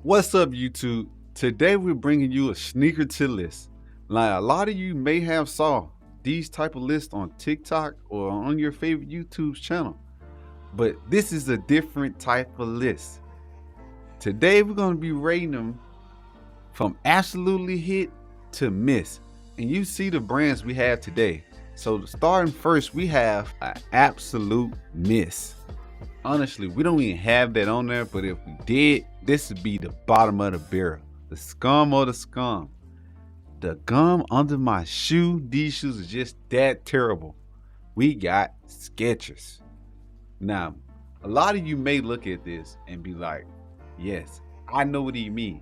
What's up, YouTube? Today we're bringing you a sneaker to list. Now, a lot of you may have saw these type of lists on TikTok or on your favorite YouTube channel, but this is a different type of list. Today we're going to be rating them from absolutely hit to miss, and you see the brands we have today. So starting first, we have an absolute miss. Honestly, we don't even have that on there, but if we did, this would be the bottom of the barrel. The scum of the scum. The gum under my shoe. These shoes are just that terrible. We got Skechers. Now, a lot of you may look at this and be like, yes, I know what you mean.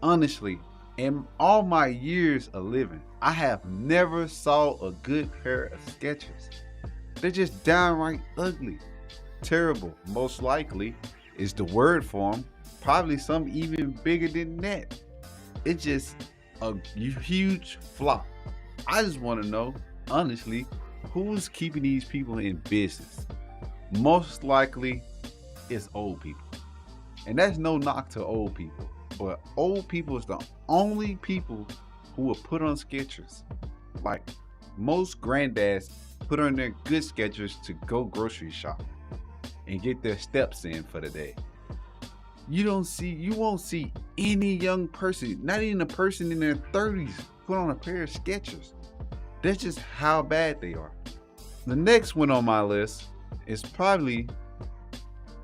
Honestly, in all my years of living, I have never saw a good pair of Skechers. They're just downright ugly. Terrible, most likely, is the word for them. Probably some even bigger than that. It's just a huge flop. I just want to know, honestly, who's keeping these people in business? Most likely, it's old people. And that's no knock to old people, but old people is the only people who will put on Skechers. Like most granddads put on their good Skechers to go grocery shopping and get their steps in for the day. You won't see any young person, not even a person in their 30s, put on a pair of Skechers. That's just how bad they are. The next one on my list is probably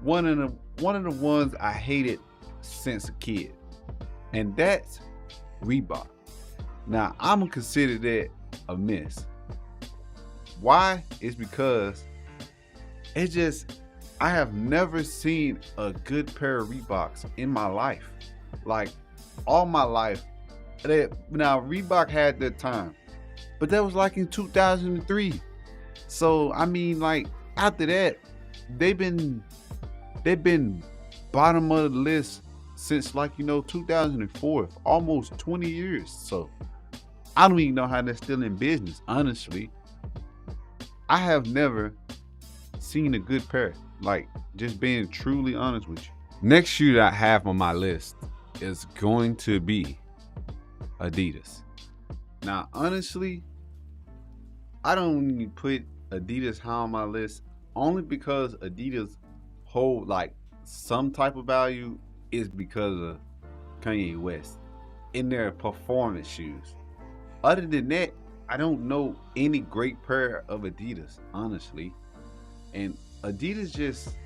one of the ones I hated since a kid, and that's Reebok. Now I'm gonna consider that a miss. Why? It's because I have never seen a good pair of Reeboks in my life. Like all my life. Now Reebok had their time, but that was like in 2003. So I mean, like after that, they've been bottom of the list since 2004, almost 20 years. So I don't even know how they're still in business. Honestly, I have never seen a good pair. Like, just being truly honest with you. Next shoe that I have on my list is going to be Adidas. Now, honestly, I don't even put Adidas high on my list only because Adidas hold like some type of value is because of Kanye West in their performance shoes. Other than that, I don't know any great pair of Adidas, honestly. And Adidas just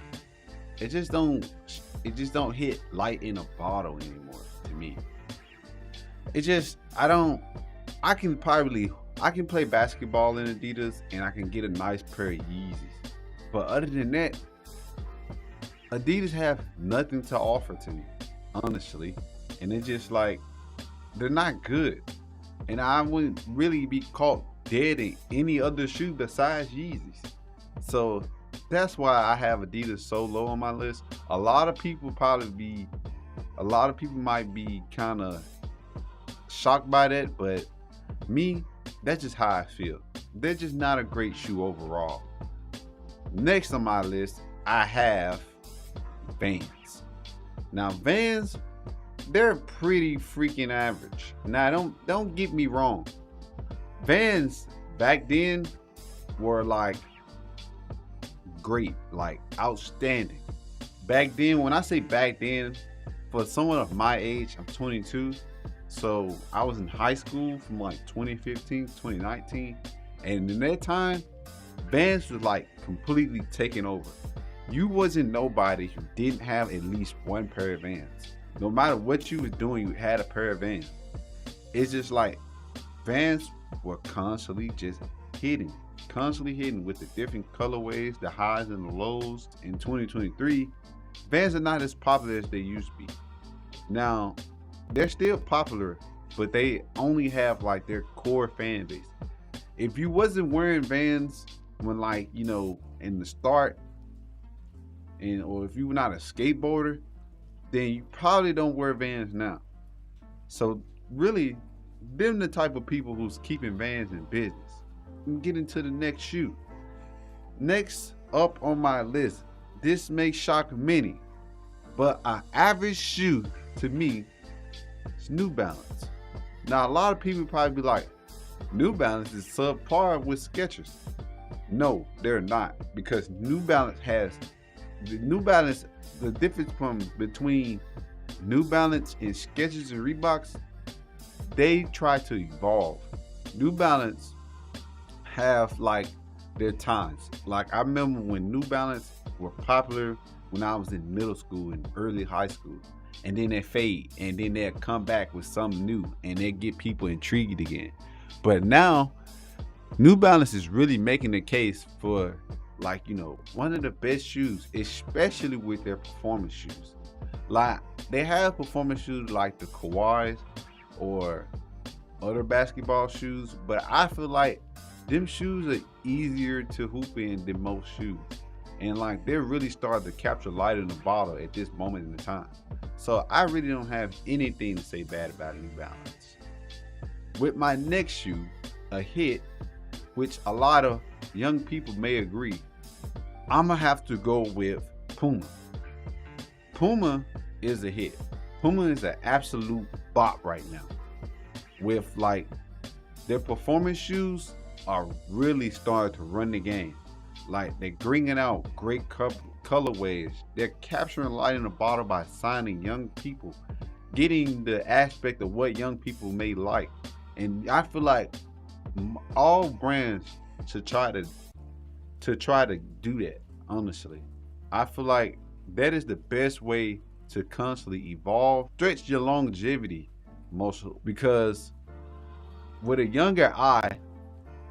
don't hit light in a bottle anymore to me. I can play basketball in Adidas and I can get a nice pair of Yeezys. But other than that, Adidas have nothing to offer to me, honestly. And it's just like, they're not good. And I wouldn't really be caught dead in any other shoe besides Yeezys. So that's why I have Adidas so low on my list. A lot of people might be kind of shocked by that, but me, that's just how I feel. They're just not a great shoe overall. Next on my list, I have Vans. Now Vans, they're pretty freaking average. Now don't get me wrong. Vans back then were like great, like outstanding. Back then, when I say back then, for someone of my age, I'm 22, so I was in high school from like 2015 to 2019, and in that time, Vans was like completely taking over. You wasn't nobody who didn't have at least one pair of Vans. No matter what you was doing, you had a pair of Vans. It's just like Vans were constantly hitting with the different colorways, the highs and the lows. In 2023, Vans are not as popular as they used to be. Now, they're still popular, but they only have like their core fan base. If you wasn't wearing Vans when in the start, or if you were not a skateboarder, then you probably don't wear Vans now. So really, them the type of people who's keeping Vans in business. Get into the next shoe. Next up on my list, this may shock many, but an average shoe to me, it's New Balance. Now, a lot of people probably be like, New Balance is subpar with Skechers. No, they're not, because New Balance the difference between New Balance and Skechers and Reeboks, they try to evolve. New Balance have like their times. Like I remember when New Balance were popular when I was in middle school and early high school. And then they fade, and then they'll come back with something new, and they get people intrigued again. But now, New Balance is really making the case for, like, one of the best shoes, especially with their performance shoes. Like, they have performance shoes like the Kawhis or other basketball shoes, but I feel like them shoes are easier to hoop in than most shoes. And like they're really starting to capture light in the bottle at this moment in the time. So I really don't have anything to say bad about New Balance. With my next shoe, a hit, which a lot of young people may agree, I'm gonna have to go with Puma. Puma is a hit. Puma is an absolute bop right now. With like their performance shoes are really starting to run the game. Like they're bringing out great colorways. They're capturing light in the bottle by signing young people, getting the aspect of what young people may like. And I feel like all brands should try to do that. Honestly, I feel like that is the best way to constantly evolve, stretch your longevity, mostly because with a younger eye,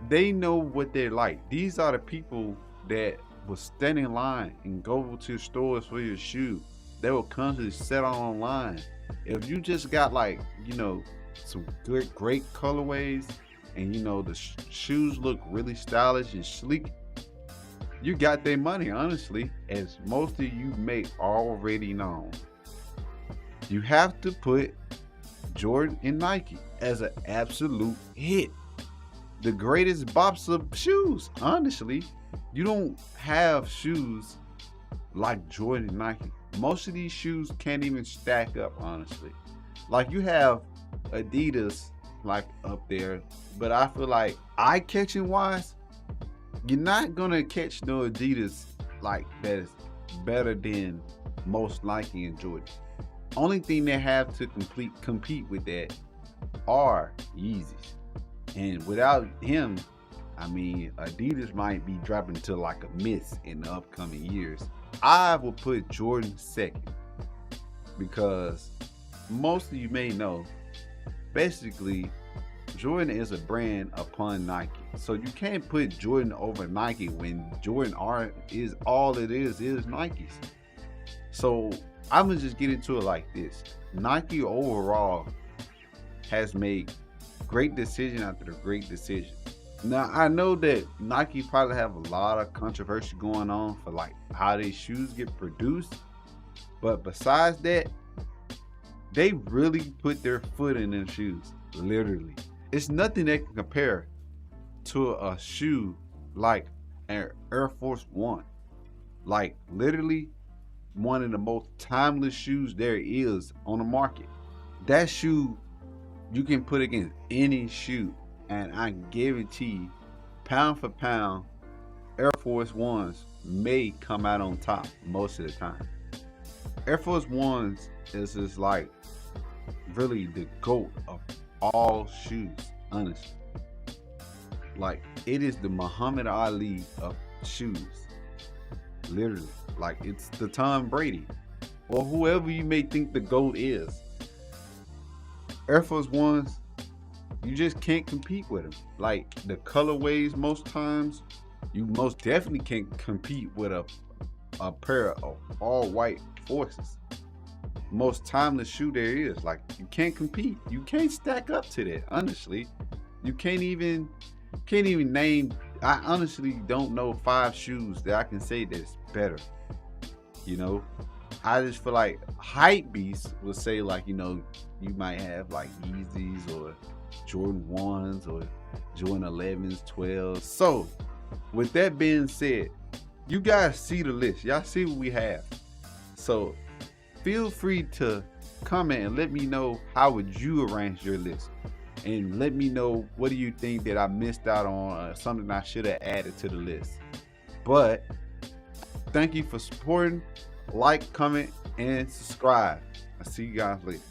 they know what they're like. These are the people that will stand in line and go to stores for your shoe. They will constantly set online. If you just got like, some great colorways and the shoes look really stylish and sleek, you got their money, honestly, as most of you may already know. You have to put Jordan and Nike as an absolute hit. The greatest bops of shoes, honestly. You don't have shoes like Jordan and Nike. Most of these shoes can't even stack up, honestly. Like you have Adidas like up there, but I feel like eye-catching wise, you're not gonna catch no Adidas like that is better than most Nike and Jordan. Only thing they have to compete with that are Yeezys. And without him, I mean, Adidas might be dropping to like a miss in the upcoming years. I will put Jordan second because most of you may know, basically, Jordan is a brand upon Nike. So you can't put Jordan over Nike when Jordan is all it is Nikes. So I'm gonna just get into it like this. Nike overall has made great decision after great decision. Now I know that Nike probably have a lot of controversy going on for like how their shoes get produced, but besides that, they really put their foot in their shoes. Literally, it's nothing that can compare to a shoe like an Air Force One. Like literally one of the most timeless shoes there is on the market. That shoe you can put against any shoe, and I guarantee, pound for pound, Air Force Ones may come out on top most of the time. Air Force Ones is just like really the GOAT of all shoes, honestly. Like it is the Muhammad Ali of shoes. Literally. Like it's the Tom Brady or whoever you may think the GOAT is. Air Force Ones, you just can't compete with them. Like the colorways, most times, you most definitely can't compete with a pair of all white Forces. Most timeless shoe there is. Like you can't compete. You can't stack up to that. Honestly, you can't even name. I honestly don't know 5 shoes that I can say that's better. I just feel like hype beasts will say like, you might have like Yeezys or Jordan 1s or Jordan 11s, 12s. So with that being said, you guys see the list. Y'all see what we have. So feel free to comment and let me know how would you arrange your list. And let me know what do you think that I missed out on, something I should have added to the list. But thank you for supporting. Like, comment, and subscribe. I'll see you guys later.